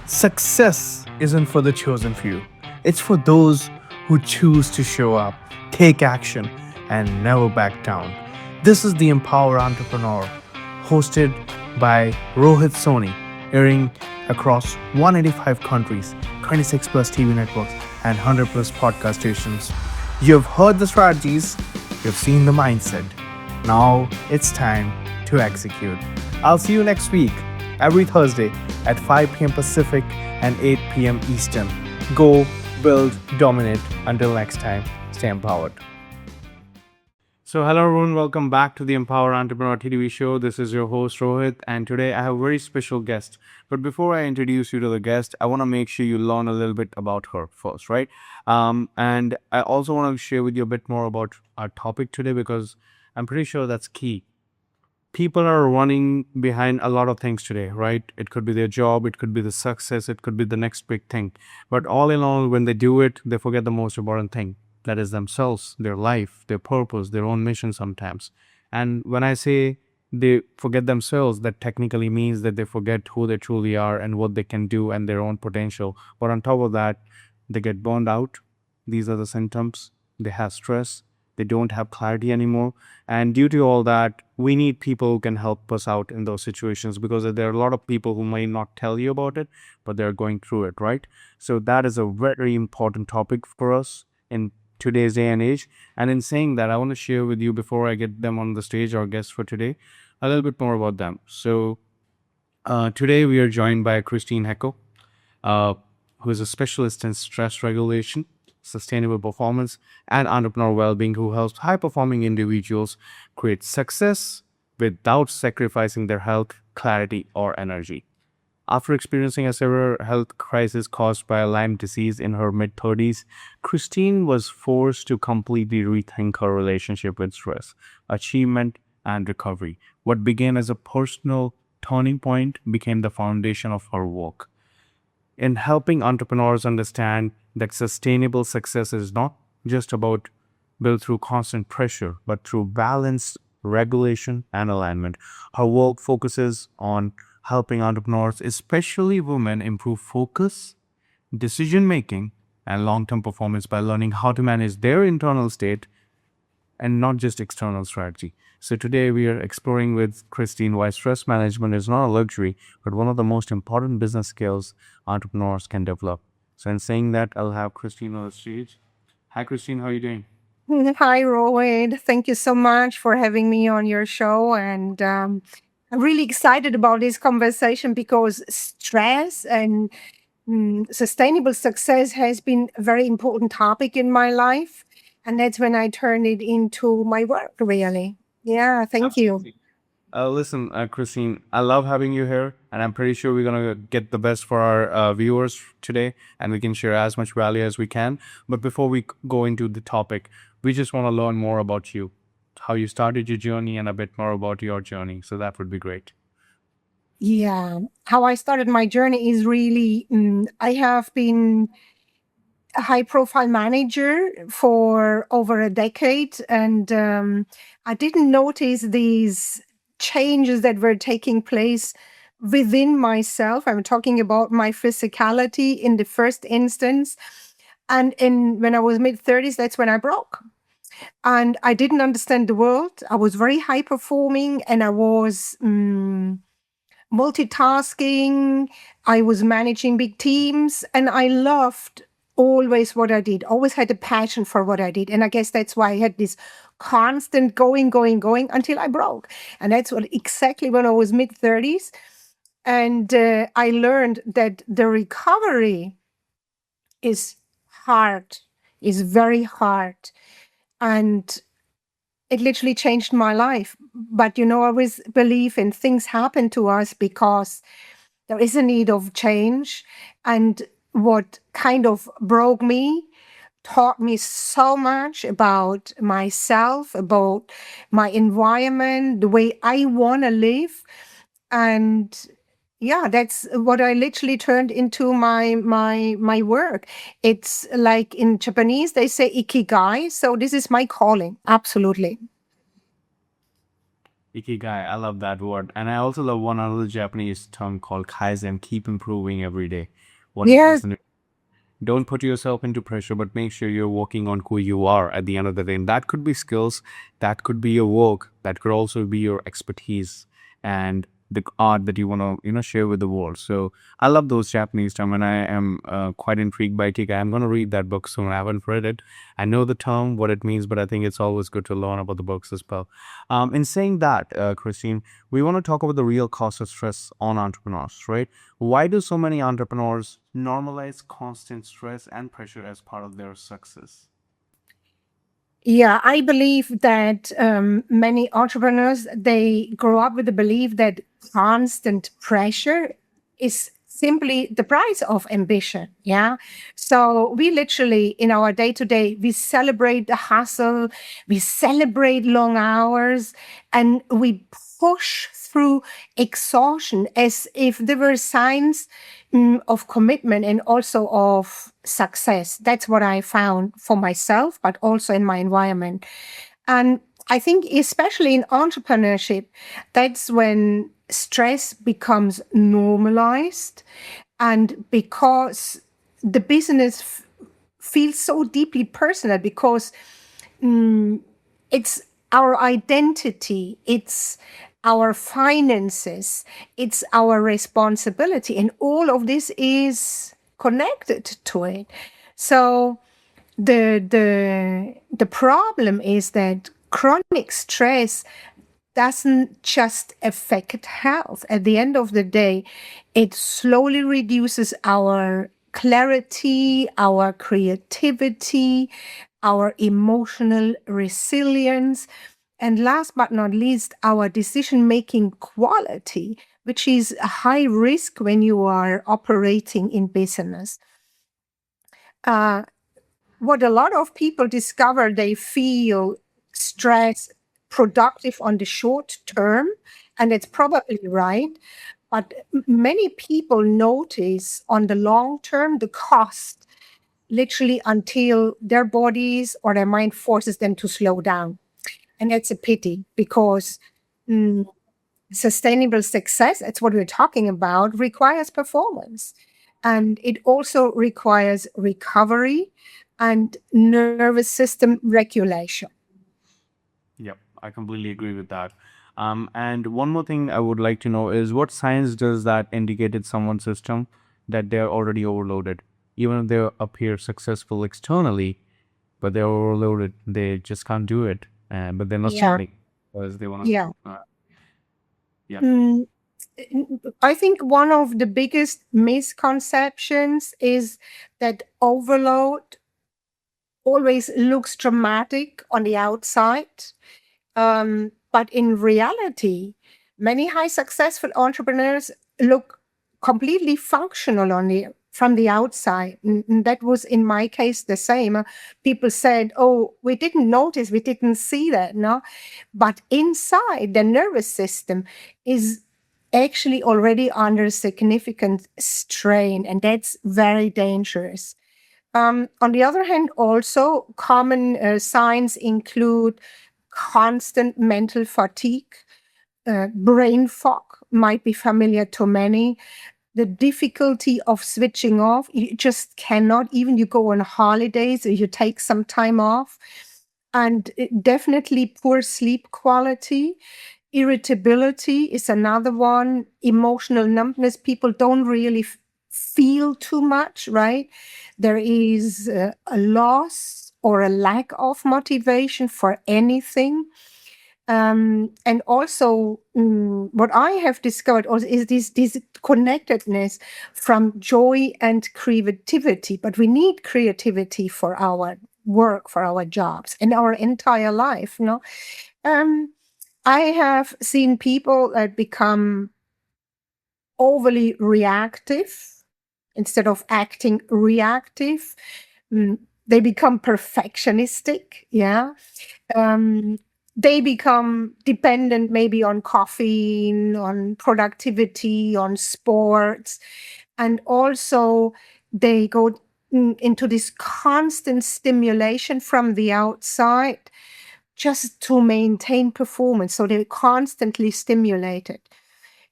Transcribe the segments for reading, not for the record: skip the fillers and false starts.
Success isn't for the chosen few, it's for those who choose to show up, take action, and never back down. This is the Empower Entrepreneur, hosted by Rohit Soni, airing across 185 countries, 26 plus TV networks, and 100 plus podcast stations. You've heard the strategies, you've seen the mindset. Now it's time to execute. I'll see you next week, every Thursday at 5 p.m. Pacific and 8 p.m. Eastern. Go, build, dominate. Until next time, stay empowered. So, hello everyone, welcome back to the Empower Entrepreneur TV show. This is your host Rohit, and today I have a very special guest. But before I introduce you to the guest, I want to make sure you learn a little bit about her first, right? And I also want to share with you a bit more about our topic today because I'm pretty sure that's key. People are running behind a lot of things today, right? It could be their job, it could be the success, it could be the next big thing. But all in all, when they do it, they forget the most important thing, that is themselves, their life, their purpose, their own mission sometimes. And when I say they forget themselves, that technically means that they forget who they truly are and what they can do and their own potential. But on top of that, they get burned out. These are the symptoms. They have stress. They don't have clarity anymore. And due to all that, we need people who can help us out in those situations because there are a lot of people who may not tell you about it, but they're going through it, right? So that is a very important topic for us in today's day and age. And in saying that, I want to share with you before I get them on the stage, our guests for today, a little bit more about them. So today we are joined by Christine Heckel, uh, who is a specialist in stress regulation, sustainable performance, and entrepreneurial well-being, who helps high-performing individuals create success without sacrificing their health, clarity, or energy. After experiencing a severe health crisis caused by Lyme disease in her mid-30s, Christine was forced to completely rethink her relationship with stress, achievement, and recovery. What began as a personal turning point became the foundation of her work in helping entrepreneurs understand that sustainable success is not just about built through constant pressure, but through balance, regulation, and alignment. Her work focuses on helping entrepreneurs, especially women, improve focus, decision making, and long term performance by learning how to manage their internal state and not just external strategy. So today we are exploring with Christine why stress management is not a luxury, but one of the most important business skills entrepreneurs can develop. So in saying that, I'll have Christine on the stage. Hi, Christine. How are you doing? Hi, Rohit. Thank you so much for having me on your show. And I'm really excited about this conversation because stress and sustainable success has been a very important topic in my life. And that's when I turned it into my work, really. Yeah, thank you. Absolutely. Listen, Christine, I love having you here, and I'm pretty sure we're gonna get the best for our viewers today, and we can share as much value as we can. But before we go into the topic, we just want to learn more about you, how you started your journey, and a bit more about your journey. So that would be great. Yeah, how I started my journey is really, I have been a high profile manager for over a decade, and I didn't notice these changes that were taking place within myself. I'm talking about my physicality in the first instance. And in when I was mid 30s, that's when I broke. And I didn't understand the world. I was very high performing and I was multitasking. I was managing big teams and I loved always what I did, always had a passion for what I did. And I guess that's why I had this constant going until I broke. And that's what exactly when I was mid 30s. And I learned that the recovery is hard, is very hard. And it literally changed my life. But I always believe in things happen to us because there is a need of change. And what kind of broke me taught me so much about myself, about my environment, the way I want to live. And yeah, that's what I literally turned into my work. It's like in Japanese, they say ikigai. So this is my calling. Absolutely. Ikigai, I love that word. And I also love one other Japanese term called kaizen, keep improving every day. Whatever Yes. is in, don't put yourself into pressure, but make sure you're working on who you are at the end of the day. And that could be skills, that could be your work, that could also be your expertise and the art that you want to, share with the world. So I love those Japanese terms, and I am quite intrigued by Ikigai. I'm going to read that book soon. I haven't read it. I know the term, what it means, but I think it's always good to learn about the books as well. In saying that, Christine, we want to talk about the real cost of stress on entrepreneurs, right? Why do so many entrepreneurs normalize constant stress and pressure as part of their success? Yeah, I believe that many entrepreneurs, they grow up with the belief that constant pressure is simply the price of ambition. Yeah. So we literally, in our day to day, we celebrate the hustle, we celebrate long hours, and we push through exhaustion as if there were signs of commitment and also of success. That's what I found for myself, but also in my environment. And I think, especially in entrepreneurship, that's when stress becomes normalized. And because the business feels so deeply personal, because it's our identity, it's our finances, it's our responsibility, and all of this is connected to it. So the problem is that chronic stress doesn't just affect health. At the end of the day, it slowly reduces our clarity, our creativity, our emotional resilience, and last but not least, our decision making quality, which is a high risk when you are operating in business. Uh, what a lot of people discover, they feel stress productive on the short term, and it's probably right. But many people notice on the long term the cost, literally until their bodies or their mind forces them to slow down. And that's a pity because mm, sustainable success, that's what we're talking about, requires performance. And it also requires recovery and nervous system regulation. Yep, I completely agree with that. And one more thing I would like to know is what science does that indicate in someone's system that they're already overloaded? Even if they appear successful externally, but they're overloaded, they just can't do it. But they're not Yeah. stopping because they want Yeah. to. Yeah. Mm, I think one of the biggest misconceptions is that overload always looks dramatic on the outside. But in reality, many high successful entrepreneurs look completely functional from the outside. And that was in my case the same. People said, "Oh, we didn't notice, we didn't see that." No, but inside the nervous system is actually already under significant strain, and that's very dangerous. On the other hand, also common signs include constant mental fatigue, brain fog might be familiar to many, the difficulty of switching off. You just cannot, even you go on holidays or you take some time off, and definitely poor sleep quality. Irritability is another one. Emotional numbness. People don't really feel too much, right? There is a loss or a lack of motivation for anything. And also, what I have discovered also is this connectedness from joy and creativity. But we need creativity for our work, for our jobs, and our entire life. No, I have seen people that become overly reactive instead of acting reactive. They become perfectionistic. Yeah. Um, they become dependent maybe on caffeine, on productivity, on sports. And also, they go into this constant stimulation from the outside, just to maintain performance. So they're constantly stimulated.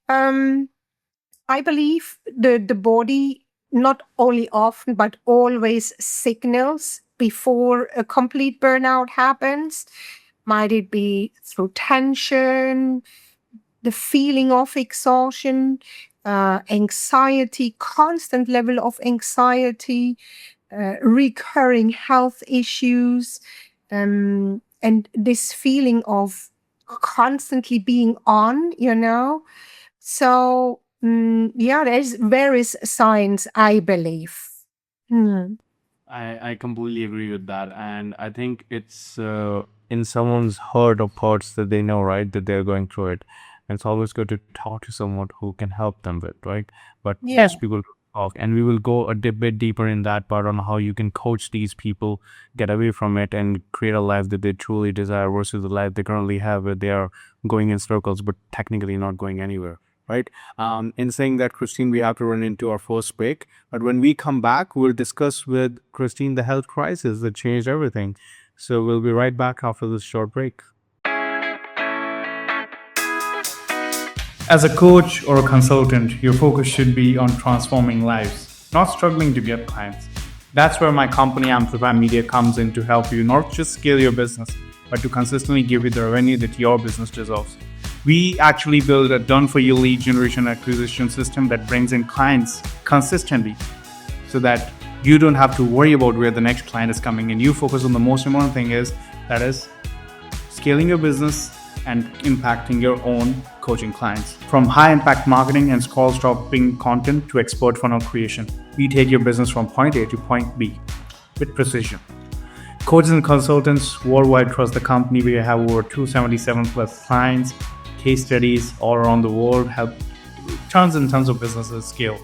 I believe the body not only often, but always signals before a complete burnout happens. Might it be through tension, the feeling of exhaustion, anxiety, constant level of anxiety, recurring health issues, and this feeling of constantly being on, So, yeah, there's various signs, I believe. Hmm. I completely agree with that. And I think it's in someone's heart or parts that they know, right, that they're going through it. And it's always good to talk to someone who can help them with, right? But Yeah. yes, we will talk and we will go a bit deeper in that part on how you can coach these people, get away from it, and create a life that they truly desire versus the life they currently have where they are going in circles, but technically not going anywhere. Right. In saying that, Christine, we have to run into our first break. But when we come back, we'll discuss with Christine the health crisis that changed everything. So we'll be right back after this short break. As a coach or a consultant, your focus should be on transforming lives, not struggling to get clients. That's where my company Amplify Media comes in to help you not just scale your business, but to consistently give you the revenue that your business deserves. We actually build a done-for-you lead generation acquisition system that brings in clients consistently so that you don't have to worry about where the next client is coming in. You focus on the most important thing that is scaling your business and impacting your own coaching clients. From high impact marketing and scroll stopping content to expert funnel creation, we take your business from point A to point B with precision. Coaches and consultants worldwide trust the company. We have over 277 plus clients, case studies all around the world, help tons and tons of businesses scale.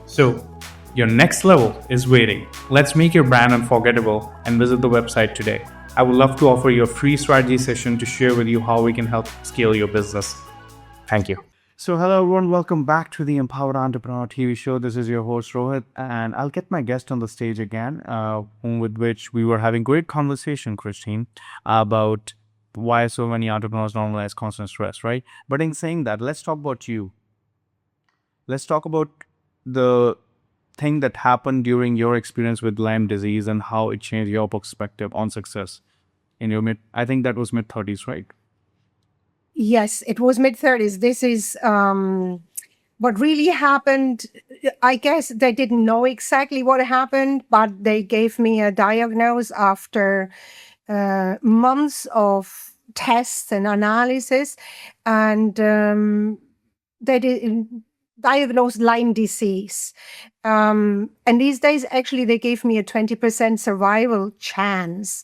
So your next level is waiting. Let's make your brand unforgettable and visit the website today. I would love to offer you a free strategy session to share with you how we can help scale your business. Thank you. So hello everyone, welcome back to the Empowered Entrepreneur TV show. This is your host Rohit, and I'll get my guest on the stage again, with which we were having great conversation, Christine, about why so many entrepreneurs normalize constant stress, right? But in saying that, let's talk about you. Let's talk about the thing that happened during your experience with Lyme disease and how it changed your perspective on success in your I think that was mid 30s, right? Yes, it was mid-30s. This is what really happened. I guess they didn't know exactly what happened, but they gave me a diagnosis after months of tests and analysis, and they diagnosed Lyme disease. And these days, actually, they gave me a 20% survival chance.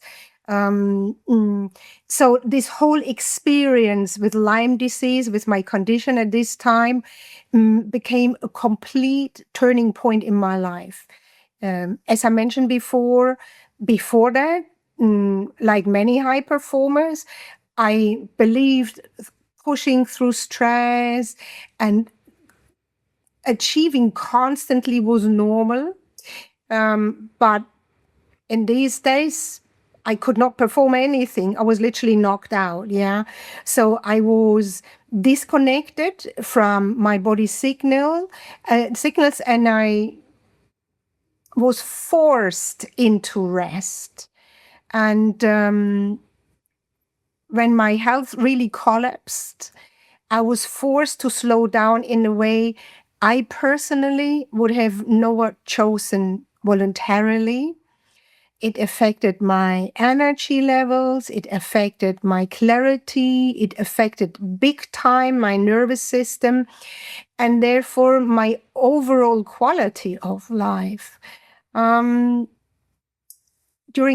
So this whole experience with Lyme disease, with my condition at this time, became a complete turning point in my life. As I mentioned before that, like many high performers, I believed pushing through stress and achieving constantly was normal. But in these days, I could not perform anything. I was literally knocked out. Yeah. So I was disconnected from my body signals, and I was forced into rest. And when my health really collapsed, I was forced to slow down in a way I personally would have never chosen voluntarily. It affected my energy levels. It affected my clarity. It affected big time my nervous system, and therefore my overall quality of life. During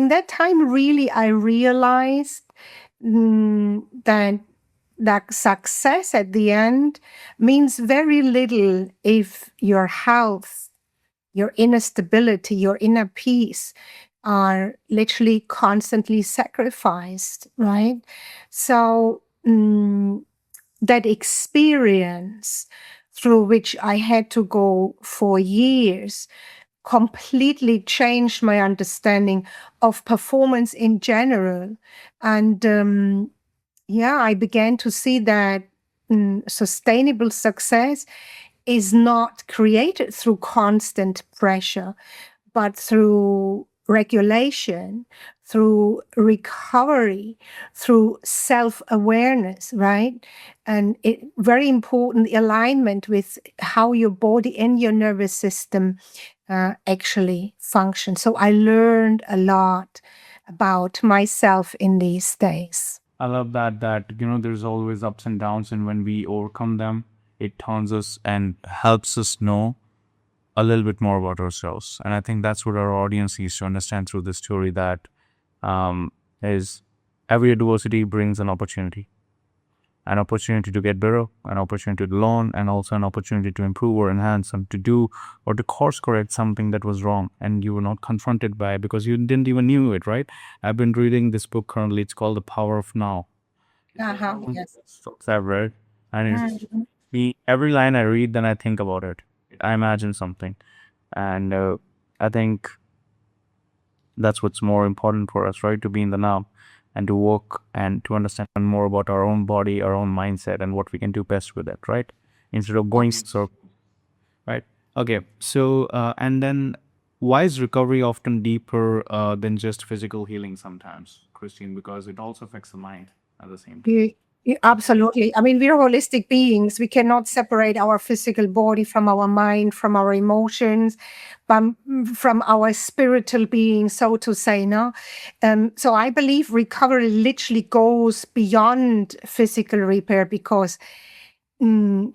that time, really, I realized that success at the end means very little if your health, your inner stability, your inner peace are literally constantly sacrificed, right? So that experience through which I had to go for years completely changed my understanding of performance in general. And yeah, I began to see that sustainable success is not created through constant pressure, but through regulation, through recovery, through self-awareness, right? And it very important, the alignment with how your body and your nervous system actually function. So I learned a lot about myself in these days. I love that there's always ups and downs, and when we overcome them, it turns us and helps us know a little bit more about ourselves. And I think that's what our audience needs to understand through this story, that is every adversity brings an opportunity to get better, an opportunity to learn, and also an opportunity to improve or enhance and to do or to course correct something that was wrong and you were not confronted by it because you didn't even knew it, right? I've been reading this book currently. It's called The Power of Now. Yes. Books I've read, and every line I read, then I think about it. I imagine something, and I think that's what's more important for us, right? To be in the now and to work and to understand more about our own body, our own mindset, and what we can do best with it, right? Instead of going in circles, right? Okay, so and then why is recovery often deeper than just physical healing sometimes, Christine? Because it also affects the mind at the same time. Absolutely. I mean, we're holistic beings. We cannot separate our physical body from our mind, from our emotions, from our spiritual being, so to say. No, so I believe recovery literally goes beyond physical repair because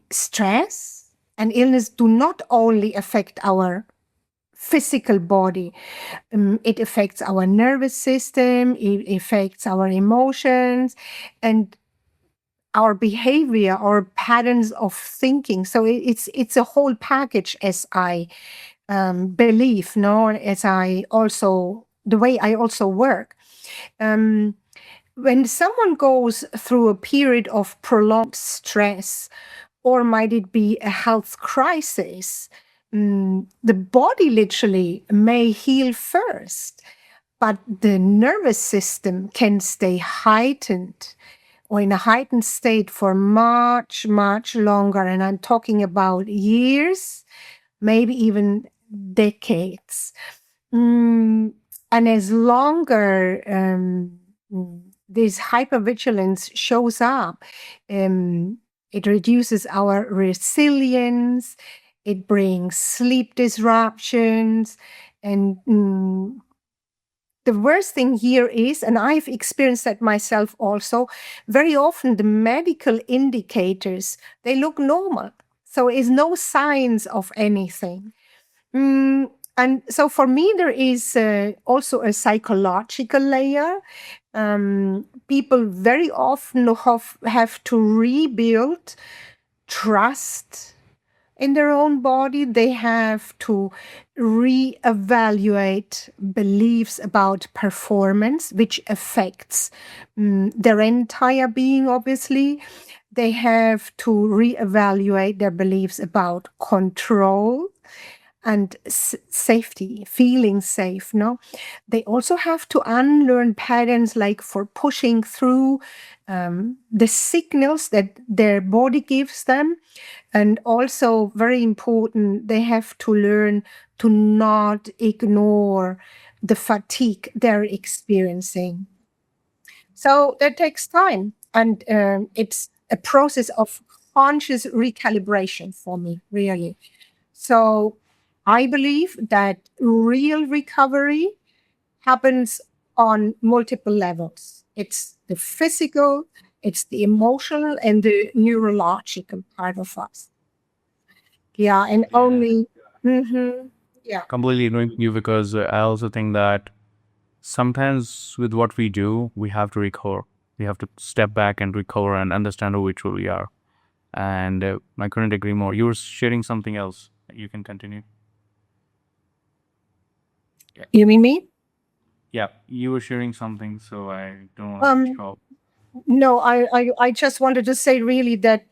stress and illness do not only affect our physical body. It affects our nervous system, it affects our emotions, and our behavior, our patterns of thinking. So it's a whole package, as I believe, no, as I also the way I also work. When someone goes through a period of prolonged stress, or might it be a health crisis, the body literally may heal first, but the nervous system can stay heightened or in a heightened state for much, much longer. And I'm talking about years, maybe even decades. And as longer this hypervigilance shows up, it reduces our resilience, it brings sleep disruptions, and the worst thing here is, and I've experienced that myself also, very often the medical indicators, they look normal. So it's no signs of anything. And so for me, there is also a psychological layer. People very often have to rebuild trust in their own body. They have to reevaluate beliefs about performance, which affects their entire being, obviously. They have to reevaluate their beliefs about control and safety, feeling safe. No, they also have to unlearn patterns like for pushing through the signals that their body gives them. And also, very important, they have to learn to not ignore the fatigue they're experiencing. So that takes time, and it's a process of conscious recalibration for me, really. So I believe that real recovery happens on multiple levels. It's the physical, it's the emotional, and the neurological part of us. Yeah, and only, yeah, Completely knowing you, because I also think that sometimes with what we do, we have to recover. We have to step back and recover and understand who we truly are. And I couldn't agree more. You were sharing something else. You can continue. you mean me? Yeah, you were sharing something, so I don't want to cut you off. No, I just wanted to say really that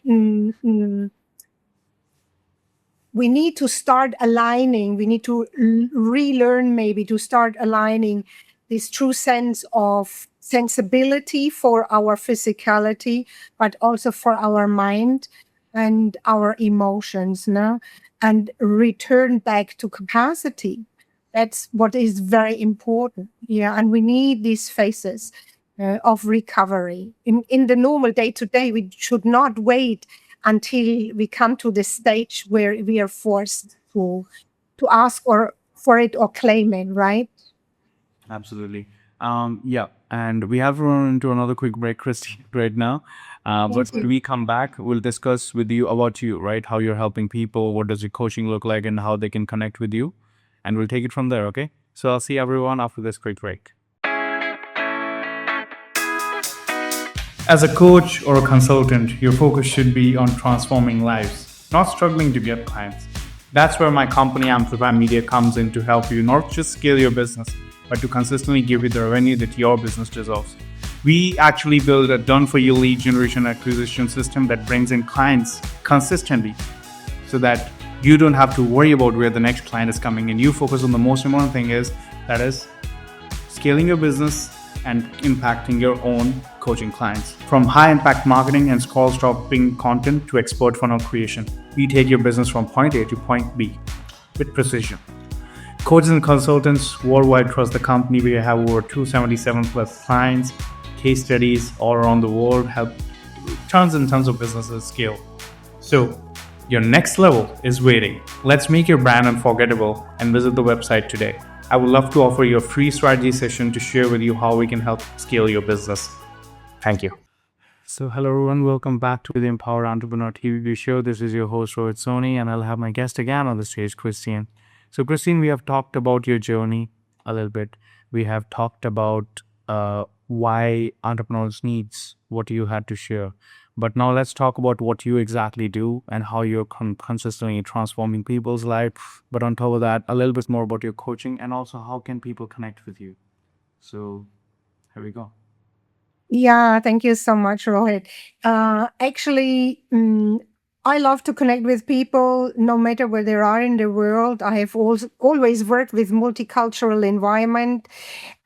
we need to start aligning, we need to relearn, maybe to start aligning this true sense of sensibility for our physicality, but also for our mind and our emotions, no? And return back to capacity. That's what is very important. Yeah. And we need these phases of recovery. In the normal day to day, we should not wait until we come to the stage where we are forced to ask or for it or claim it, right? Absolutely. Yeah, and we have to run into another quick break, Christine, right now. But Thank when you. we come back, we'll discuss with you about you, right? How you're helping people, what does your coaching look like, and how they can connect with you. And we'll take it from there, okay? So I'll see everyone after this quick break. As a coach or a consultant, your focus should be on transforming lives, not struggling to get clients. That's where my company Amplify Media comes in to help you not just scale your business, but to consistently give you the revenue that your business deserves. We actually build a done-for-you lead generation acquisition system that brings in clients consistently so that you don't have to worry about where the next client is coming in. You focus on the most important thing that is scaling your business and impacting your own coaching clients. From high impact marketing and scroll stopping content to expert funnel creation, we take your business from point A to point B with precision. Coaches and consultants worldwide trust the company. We have over 277 plus clients, case studies all around the world, help tons and tons of businesses scale. So your next level is waiting. Let's make your brand unforgettable and visit the website today. I would love to offer you a free strategy session to share with you how we can help scale your business. Thank you. So hello everyone, welcome back to the Empower Entrepreneur TV show. This is your host Rohit Soni, and I'll have my guest again on the stage, Christine. So Christine, we have talked about your journey a little bit. We have talked about why entrepreneurs needs what you had to share. But now let's talk about what you exactly do and how you're consistently transforming people's life. But on top of that, a little bit more about your coaching and also how can people connect with you. So here we go. Yeah, thank you so much, Rohit. Actually, I love to connect with people no matter where they are in the world. I have always worked with multicultural environment.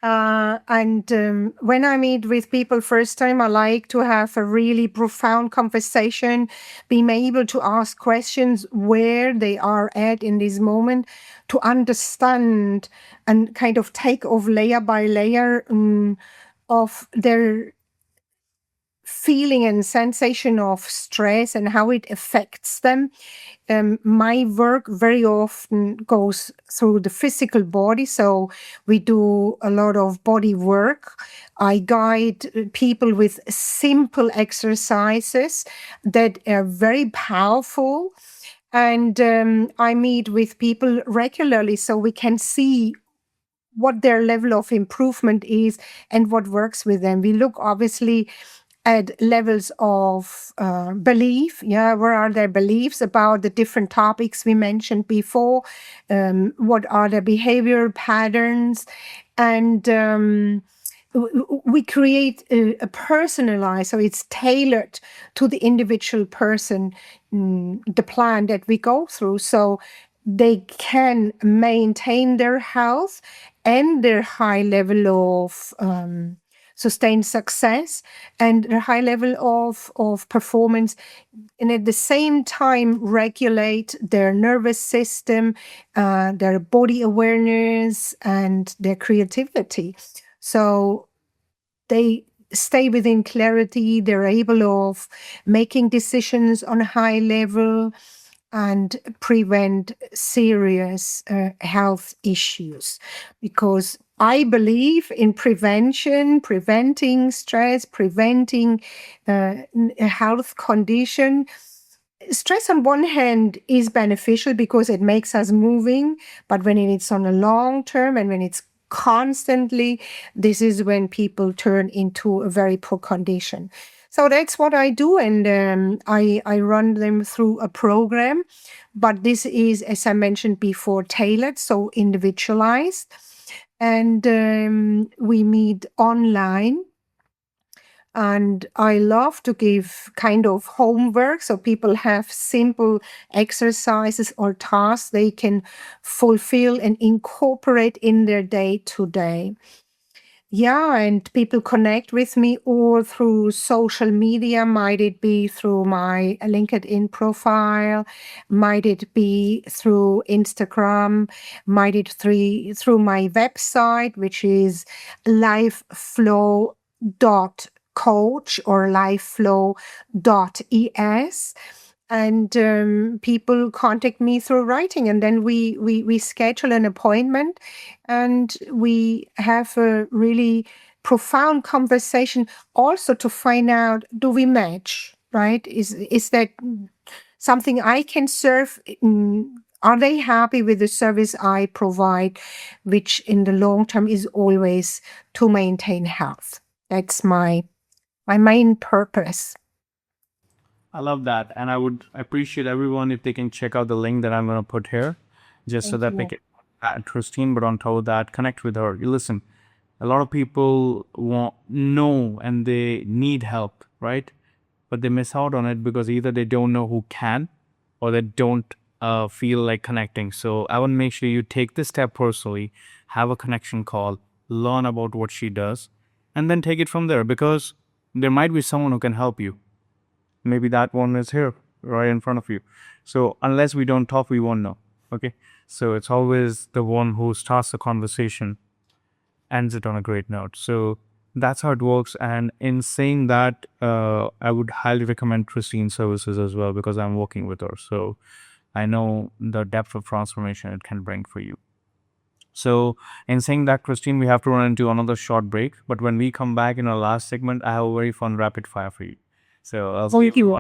And when I meet with people first time, I like to have a really profound conversation, being able to ask questions where they are at in this moment, to understand and kind of take off layer by layer of their feeling and sensation of stress and how it affects them. My work very often goes through the physical body. So we do a lot of body work. I guide people with simple exercises that are very powerful. And I meet with people regularly so we can see what their level of improvement is and what works with them. We look obviously at levels of belief. Yeah, where are their beliefs about the different topics we mentioned before? What are their behavior patterns? And we create a personalized, so it's tailored to the individual person, the plan that we go through. So they can maintain their health and their high level of sustained success and a high level of performance, and at the same time regulate their nervous system, their body awareness, and their creativity. So they stay within clarity, they're able of making decisions on a high level and prevent serious health issues. Because I believe in prevention, preventing stress, preventing a health condition. Stress on one hand is beneficial because it makes us moving, but when it's on a long term and when it's constantly, this is when people turn into a very poor condition. So that's what I do, and I run them through a program, but this is, as I mentioned before, tailored, so individualized, and we meet online. And I love to give kind of homework so people have simple exercises or tasks they can fulfill and incorporate in their day to day. Yeah, and people connect with me all through social media. Might it be through my LinkedIn profile? Might it be through Instagram? Might it through my website, which is lifeflow.coach or lifeflow.es. And people contact me through writing, and then we schedule an appointment, and we have a really profound conversation also to find out, do we match, right? Is that something I can serve? Are they happy with the service I provide, which in the long term is always to maintain health? That's my main purpose. I love that. And I would appreciate everyone if they can check out the link that I'm going to put here, just so Thank that they you. can add Christine, but on top of that, connect with her. You listen, a lot of people want know and they need help, right? But they miss out on it because either they don't know who can, or they don't feel like connecting. So I want to make sure you take this step personally, have a connection call, learn about what she does, and then take it from there, because there might be someone who can help you. Maybe that one is here right in front of you. So unless we don't talk, we won't know. Okay. So it's always the one who starts the conversation ends it on a great note. So that's how it works. And in saying that, I would highly recommend Christine's services as well, because I'm working with her. So I know the depth of transformation it can bring for you. So, in saying that, Christine, we have to run into another short break. But when we come back in our last segment, I have a very fun rapid fire for you. So, I'll see Thank you. you.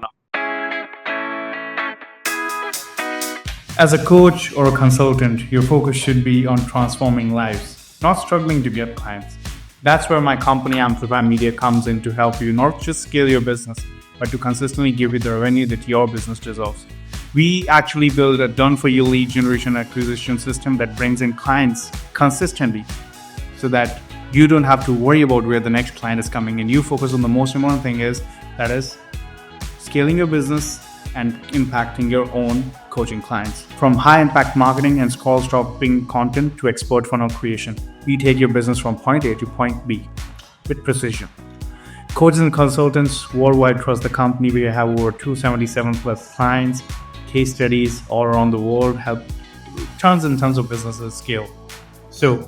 As a coach or a consultant, your focus should be on transforming lives, not struggling to get clients. That's where my company Amplify Media comes in to help you not just scale your business, but to consistently give you the revenue that your business deserves. We actually build a done for you lead generation acquisition system that brings in clients consistently, so that you don't have to worry about where the next client is coming in. You focus on the most important thing that is scaling your business and impacting your own coaching clients. From high impact marketing and scroll stopping content to expert funnel creation, we take your business from point A to point B with precision. Coaches and consultants worldwide trust the company. We have over 277 plus clients, case studies all around the world, help tons and tons of businesses scale. So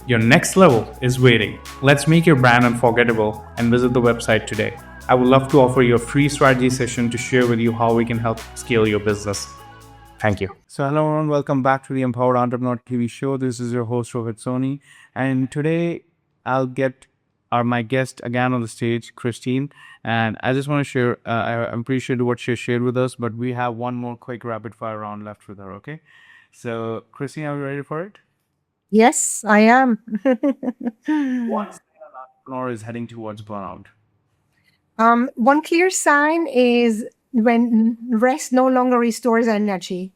your next level is waiting. Let's make your brand unforgettable and visit the website today. I would love to offer you a free strategy session to share with you how we can help scale your business. Thank you. So, hello everyone, welcome back to the Empowered Entrepreneur TV show. This is your host Rohit Soni, and today I'll get my guest again on the stage, Christine. And I just want to share, I appreciate what she shared with us, but we have one more quick rapid fire round left with her. Okay, so Christine, are you ready for it? Yes, I am. What entrepreneur is heading towards burnout? One clear sign is when rest no longer restores energy.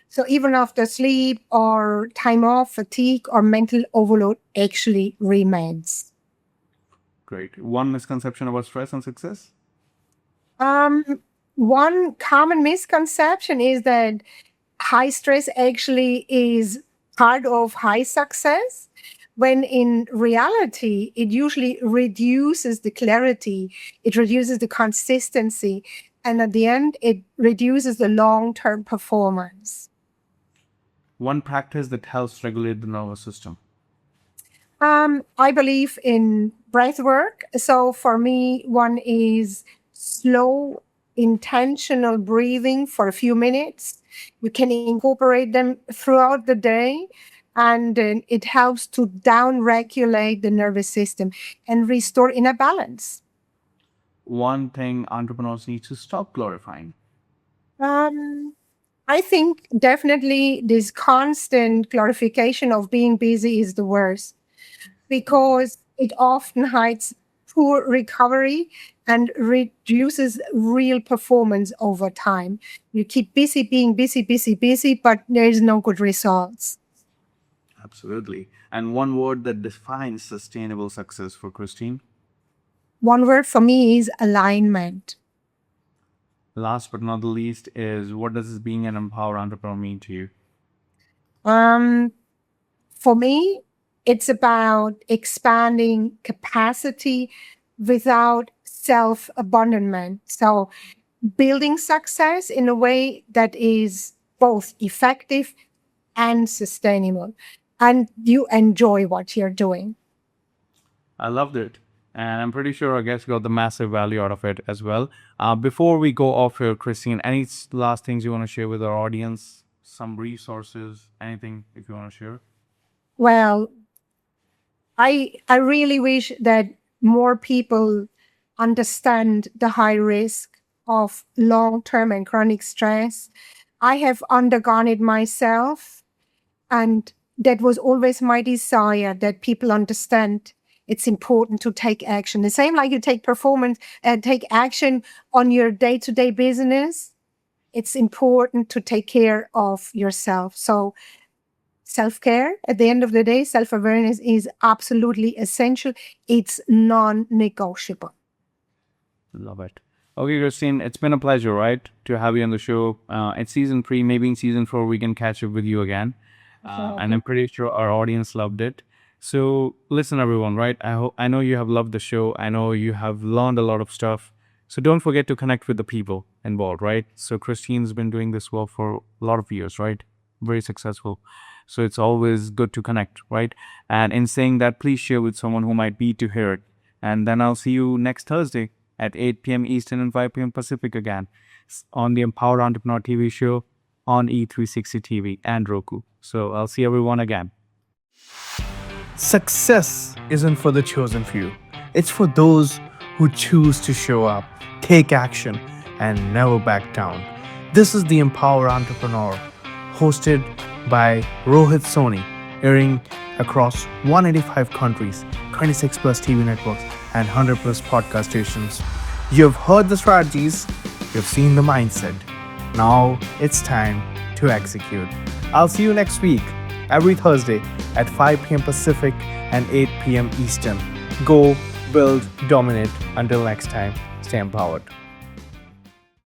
So even after sleep or time off, fatigue or mental overload actually remains. Great. One misconception about stress and success? Um, One common misconception is that high stress actually is part of high success, when in reality, it usually reduces the clarity, it reduces the consistency, and at the end, it reduces the long term performance. One practice that helps regulate the nervous system. I believe in breath work. So for me, one is slow, intentional breathing for a few minutes. You can incorporate them throughout the day, and then it helps to down regulate the nervous system and restore inner balance. One thing entrepreneurs need to stop glorifying. Um, I think definitely this constant glorification of being busy is the worst, because it often hides poor recovery and reduces real performance over time. You keep busy being busy, busy, busy, but there is no good results. Absolutely. And one word that defines sustainable success for Christine. One word for me is alignment. Last but not the least is, what does this being an empowered entrepreneur mean to you? Um, for me, it's about expanding capacity without self abandonment. So, building success in a way that is both effective and sustainable. And you enjoy what you're doing. I loved it. And I'm pretty sure our guests got the massive value out of it as well. Before we go off here, Christine, any last things you want to share with our audience? Some resources, anything if you want to share? Well, I really wish that more people understand the high risk of long-term and chronic stress. I have undergone it myself, and that was always my desire that people understand it's important to take action. The same like you take performance and take action on your day-to-day business. It's important to take care of yourself. So self-care, at the end of the day, self-awareness is absolutely essential. It's non-negotiable. Love it. Okay, Christine, it's been a pleasure, right, to have you on the show. It's season 3, maybe in season 4 we can catch up with you again. And I'm pretty sure our audience loved it. So listen, everyone, right? I know you have loved the show. I know you have learned a lot of stuff. So don't forget to connect with the people involved, right? So Christine's been doing this work for a lot of years, right? Very successful. So it's always good to connect, right? And in saying that, please share with someone who might be to hear it. And then I'll see you next Thursday at 8 p.m. Eastern and 5 p.m. Pacific again on the Empowered Entrepreneur TV show on E360 TV and Roku. So I'll see everyone again. Success isn't for the chosen few. It's for those who choose to show up, take action, and never back down. This is the Empowered Entrepreneur, hosted by Rohit Soni, airing across 185 countries, 26 plus TV networks, and 100 plus podcast stations. You've heard the strategies, you've seen the mindset. Now it's time to execute. I'll see you next week, every Thursday at 5 p.m. Pacific and 8 p.m. Eastern. Go, build, dominate. Until next time, stay empowered.